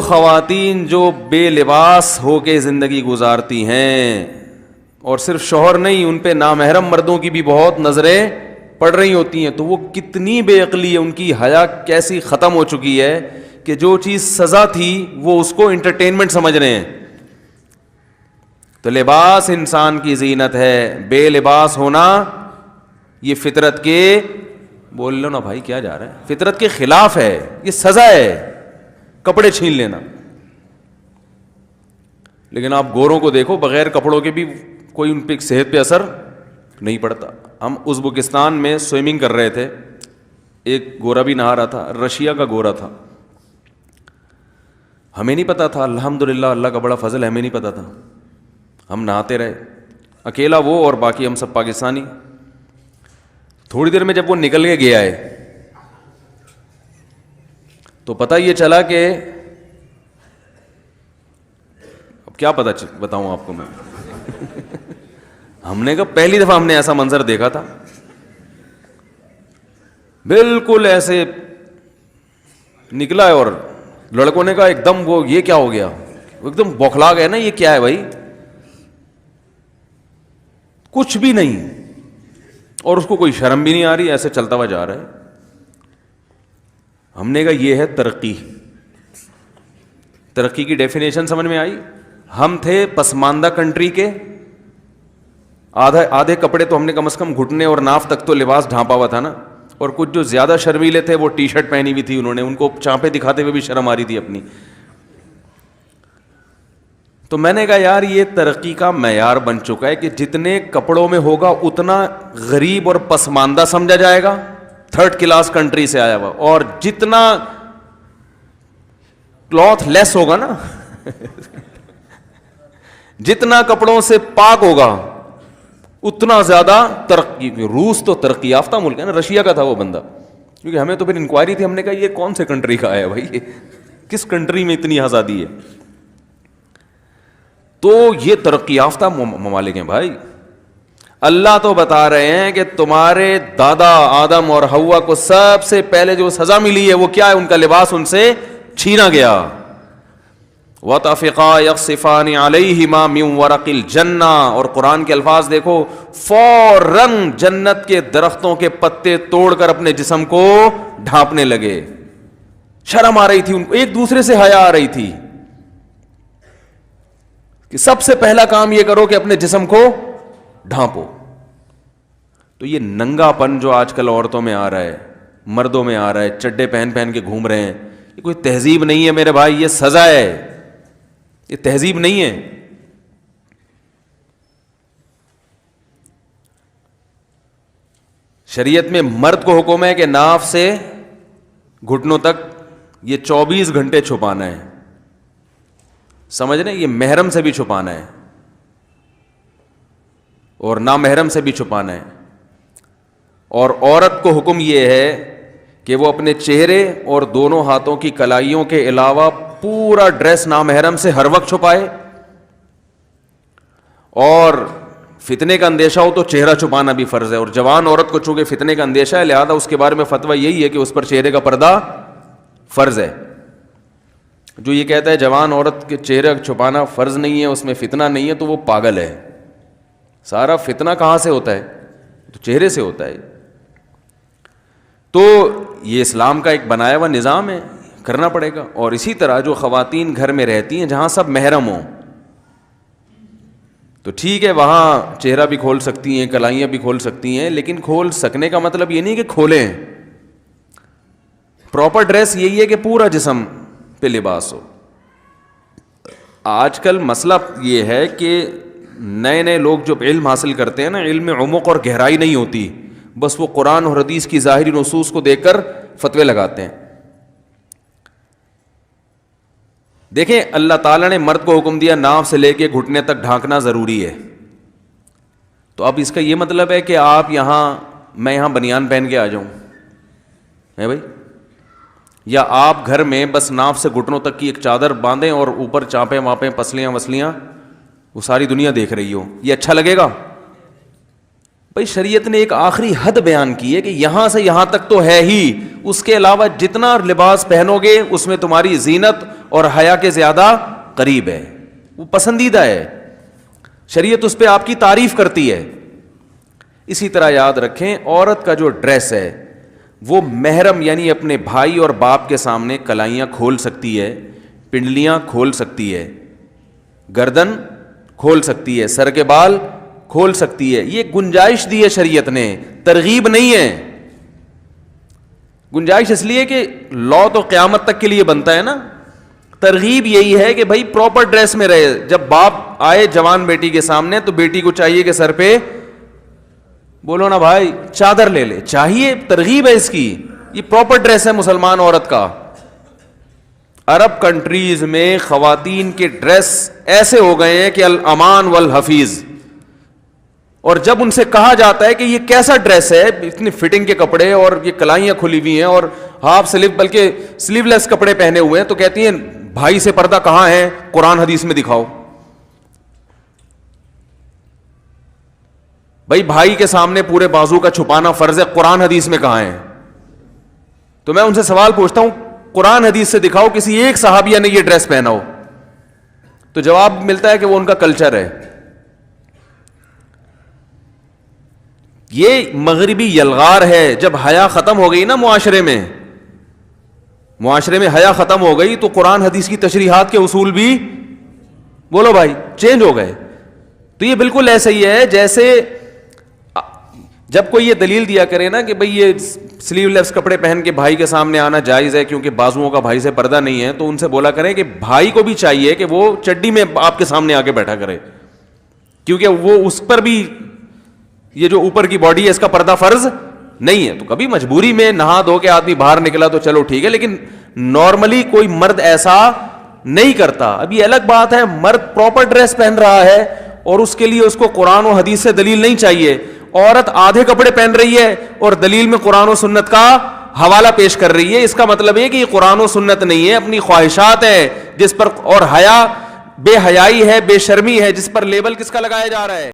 خواتین جو بے لباس ہو کے زندگی گزارتی ہیں اور صرف شوہر نہیں, ان پہ نامحرم مردوں کی بھی بہت نظریں پڑ رہی ہوتی ہیں, تو وہ کتنی بے عقلی ہے, ان کی حیا کیسی ختم ہو چکی ہے کہ جو چیز سزا تھی وہ اس کو انٹرٹینمنٹ سمجھ رہے ہیں. تو لباس انسان کی زینت ہے, بے لباس ہونا یہ فطرت کے, بول لو نا بھائی کیا جا رہا ہے, فطرت کے خلاف ہے, یہ سزا ہے کپڑے چھین لینا. لیکن آپ گوروں کو دیکھو, بغیر کپڑوں کے بھی کوئی ان پہ صحت پہ اثر نہیں پڑتا. ہم ازبکستان میں سوئمنگ کر رہے تھے, ایک گورا بھی نہا رہا تھا, رشیا کا گورا تھا, ہمیں نہیں پتا تھا, الحمدللہ اللہ کا بڑا فضل ہے, ہمیں نہیں پتا تھا, ہم نہاتے رہے, اکیلا وہ اور باقی ہم سب پاکستانی. تھوڑی دیر میں جب وہ نکل کے گیا ہے تو پتہ یہ چلا کہ اب کیا پتہ بتاؤں آپ کو میں ہم نے کہا پہلی دفعہ ہم نے ایسا منظر دیکھا تھا, بالکل ایسے نکلا ہے, اور لڑکوں نے کہا ایک دم وہ یہ کیا ہو گیا, ایک دم بوکھلا گئے نا, یہ کیا ہے بھائی, کچھ بھی نہیں, اور اس کو کوئی شرم بھی نہیں آ رہی, ایسے چلتا ہوا جا رہا ہے. ہم نے کہا یہ ہے ترقی. ترقی کی ڈیفینیشن سمجھ میں آئی. ہم تھے پسماندہ کنٹری کے, آدھے کپڑے تو ہم نے کم از کم گھٹنے اور ناف تک تو لباس ڈھانپا ہوا تھا نا, اور کچھ جو زیادہ شرمیلے تھے وہ ٹی شرٹ پہنی ہوئی تھی انہوں نے, ان کو چانپیں دکھاتے ہوئے بھی شرم آ رہی تھی اپنی. تو میں نے کہا یار یہ ترقی کا معیار بن چکا ہے کہ جتنے کپڑوں میں ہوگا اتنا غریب اور پسماندہ سمجھا جائے گا, تھرڈ کلاس کنٹری سے آیا ہوا, اور جتنا کلوتھ لیس ہوگا نا جتنا کپڑوں سے پاک ہوگا اتنا زیادہ ترقی. روس تو ترقی یافتہ ملک ہے نا, رشیا کا تھا وہ بندہ, کیونکہ ہمیں تو پھر انکوائری تھی, ہم نے کہا یہ کون سے کنٹری کا ہے بھائی, یہ کس کنٹری میں اتنی آزادی ہے. تو یہ ترقی یافتہ ممالک ہیں بھائی. اللہ تو بتا رہے ہیں کہ تمہارے دادا آدم اور حوا کو سب سے پہلے جو سزا ملی ہے وہ کیا ہے, ان کا لباس ان سے چھینا گیا. وَطَفِقَا يَخْصِفَانِ عَلَيْهِمَا مِنْ وَرَقِ الْجَنَّةِ, اور قرآن کے الفاظ دیکھو, فوراً جنت کے درختوں کے پتے توڑ کر اپنے جسم کو ڈھانپنے لگے. شرم آ رہی تھی ان کو, ایک دوسرے سے حیا آ رہی تھی کہ سب سے پہلا کام یہ کرو کہ اپنے جسم کو ڈھانپو. تو یہ ننگا پن جو آج کل عورتوں میں آ رہا ہے, مردوں میں آ رہا ہے, چڈے پہن پہن کے گھوم رہے ہیں, یہ کوئی تہذیب نہیں ہے میرے بھائی, یہ سزا ہے, یہ تہذیب نہیں ہے. شریعت میں مرد کو حکم ہے کہ ناف سے گھٹنوں تک یہ 24 گھنٹے چھپانا ہے, سمجھ رہے ہیں, یہ محرم سے بھی چھپانا ہے اور نامحرم سے بھی چھپانا ہے. اور عورت کو حکم یہ ہے کہ وہ اپنے چہرے اور دونوں ہاتھوں کی کلائیوں کے علاوہ پورا ڈریس نامحرم سے ہر وقت چھپائے, اور فتنے کا اندیشہ ہو تو چہرہ چھپانا بھی فرض ہے. اور جوان عورت کو چونکہ فتنے کا اندیشہ ہے لہذا اس کے بارے میں فتویٰ یہی ہے کہ اس پر چہرے کا پردہ فرض ہے. جو یہ کہتا ہے جوان عورت کے چہرہ چھپانا فرض نہیں ہے, اس میں فتنہ نہیں ہے, تو وہ پاگل ہے. سارا فتنہ کہاں سے ہوتا ہے, تو چہرے سے ہوتا ہے. تو یہ اسلام کا ایک بنایا ہوا نظام ہے, کرنا پڑے گا. اور اسی طرح جو خواتین گھر میں رہتی ہیں جہاں سب محرم ہوں, تو ٹھیک ہے وہاں چہرہ بھی کھول سکتی ہیں, کلائیاں بھی کھول سکتی ہیں, لیکن کھول سکنے کا مطلب یہ نہیں کہ کھولیں. پراپر ڈریس یہی ہے کہ پورا جسم پہ لباس ہو. آج کل مسئلہ یہ ہے کہ نئے نئے لوگ جو علم حاصل کرتے ہیں نا, علم میں عمق اور گہرائی نہیں ہوتی, بس وہ قرآن اور حدیث کی ظاہری نصوص کو دیکھ کر فتوے لگاتے ہیں. دیکھیں اللہ تعالیٰ نے مرد کو حکم دیا ناف سے لے کے گھٹنے تک ڈھانکنا ضروری ہے, تو اب اس کا یہ مطلب ہے کہ آپ یہاں, میں یہاں بنیان پہن کے آ جاؤں ہے بھائی, یا آپ گھر میں بس ناف سے گھٹنوں تک کی ایک چادر باندھیں اور اوپر چانپیں واپیں پسلیاں وسلیاں وہ ساری دنیا دیکھ رہی ہو, یہ اچھا لگے گا؟ بھائی شریعت نے ایک آخری حد بیان کی ہے کہ یہاں سے یہاں تک تو ہے ہی, اس کے علاوہ جتنا لباس پہنو گے اس میں تمہاری زینت اور حیا کے زیادہ قریب ہے, وہ پسندیدہ ہے, شریعت اس پہ آپ کی تعریف کرتی ہے. اسی طرح یاد رکھیں عورت کا جو ڈریس ہے وہ محرم یعنی اپنے بھائی اور باپ کے سامنے کلائیاں کھول سکتی ہے, پنڈلیاں کھول سکتی ہے, گردن کھول سکتی ہے, سر کے بال کھول سکتی ہے. یہ گنجائش دی ہے شریعت نے, ترغیب نہیں ہے. گنجائش اس لیے کہ لا تو قیامت تک کے لیے بنتا ہے نا, ترغیب یہی ہے کہ بھائی پراپر ڈریس میں رہے. جب باپ آئے جوان بیٹی کے سامنے تو بیٹی کو چاہیے کہ سر پہ بولو نا بھائی چادر لے لے, چاہیے, ترغیب ہے اس کی. یہ پراپر ڈریس ہے مسلمان عورت کا. عرب کنٹریز میں خواتین کے ڈریس ایسے ہو گئے ہیں کہ الامان والحفیظ, اور جب ان سے کہا جاتا ہے کہ یہ کیسا ڈریس ہے, اتنی فٹنگ کے کپڑے اور یہ کلائیاں کھلی ہوئی ہیں اور ہاف سلیو بلکہ سلیو لیس کپڑے پہنے ہوئے ہیں, تو کہتی ہیں بھائی سے پردہ کہاں ہے, قرآن حدیث میں دکھاؤ. بھائی بھائی کے سامنے پورے بازو کا چھپانا فرض ہے, قرآن حدیث میں کہاں ہے؟ تو میں ان سے سوال پوچھتا ہوں, قرآن حدیث سے دکھاؤ کسی ایک صحابیہ نے یہ ڈریس پہنا ہو. تو جواب ملتا ہے کہ وہ ان کا کلچر ہے. یہ مغربی یلغار ہے. جب حیا ختم ہو گئی نا معاشرے میں حیا ختم ہو گئی تو قرآن حدیث کی تشریحات کے اصول بھی بولو بھائی چینج ہو گئے. تو یہ بالکل ایسا ہی ہے جیسے جب کوئی یہ دلیل دیا کرے نا کہ بھئی یہ سلیو لیس کپڑے پہن کے بھائی کے سامنے آنا جائز ہے کیونکہ بازوؤں کا بھائی سے پردہ نہیں ہے, تو ان سے بولا کریں کہ بھائی کو بھی چاہیے کہ وہ چڈی میں آپ کے سامنے آ کے بیٹھا کرے, کیونکہ وہ اس پر بھی یہ جو اوپر کی باڈی ہے اس کا پردہ فرض نہیں ہے. تو کبھی مجبوری میں نہا دھو کے آدمی باہر نکلا تو چلو ٹھیک ہے, لیکن نارملی کوئی مرد ایسا نہیں کرتا. اب یہ الگ بات ہے مرد پراپر ڈریس پہن رہا ہے اور اس کے لیے اس کو قرآن و حدیث سے دلیل نہیں چاہیے, عورت آدھے کپڑے پہن رہی ہے اور دلیل میں قرآن و سنت کا حوالہ پیش کر رہی ہے. اس کا مطلب ہے کہ یہ قرآن و سنت نہیں ہے, اپنی خواہشات ہے جس پر, اور حیا بے حیائی ہے, بے شرمی ہے جس پر لیبل کس کا لگایا جا رہا ہے.